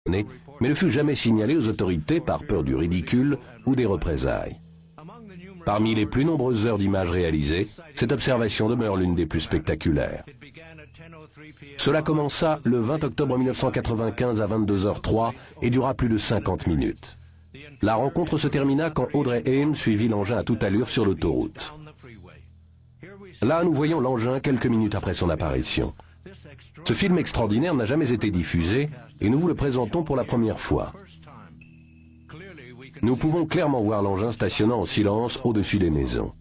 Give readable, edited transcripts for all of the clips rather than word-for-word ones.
mais ne fut jamais signalé aux autorités par peur du ridicule ou des représailles. Parmi les plus nombreuses heures d'images réalisées, cette observation demeure l'une des plus spectaculaires. Cela commença le 20 octobre 1995 à 22h03 et dura plus de 50 minutes. La rencontre se termina quand Audrey Ames suivit l'engin à toute allure sur l'autoroute. Là, nous voyons l'engin quelques minutes après son apparition. Ce film extraordinaire n'a jamais été diffusé et nous vous le présentons pour la première fois. Nous pouvons clairement voir l'engin stationnant en silence au-dessus des maisons.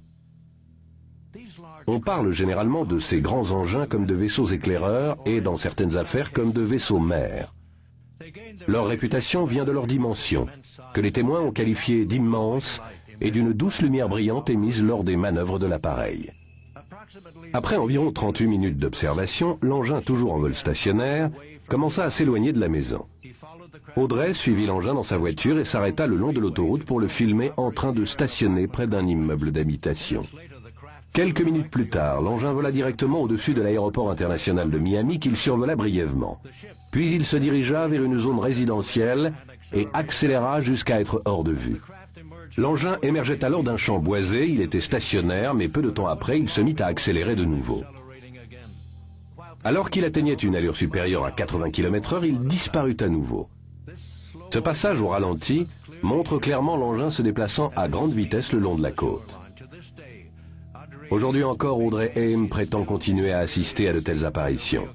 On parle généralement de ces grands engins comme de vaisseaux éclaireurs et, dans certaines affaires, comme de vaisseaux mers. Leur réputation vient de leur dimension, que les témoins ont qualifiée d'immense et d'une douce lumière brillante émise lors des manœuvres de l'appareil. Après environ 38 minutes d'observation, l'engin, toujours en vol stationnaire, commença à s'éloigner de la maison. Audrey suivit l'engin dans sa voiture et s'arrêta le long de l'autoroute pour le filmer en train de stationner près d'un immeuble d'habitation. Quelques minutes plus tard, l'engin vola directement au-dessus de l'aéroport international de Miami qu'il survola brièvement. Puis il se dirigea vers une zone résidentielle et accéléra jusqu'à être hors de vue. L'engin émergeait alors d'un champ boisé, il était stationnaire, mais peu de temps après, il se mit à accélérer de nouveau. Alors qu'il atteignait une allure supérieure à 80 km/h, il disparut à nouveau. Ce passage au ralenti montre clairement l'engin se déplaçant à grande vitesse le long de la côte. Aujourd'hui encore, Audrey Ames prétend continuer à assister à de telles apparitions.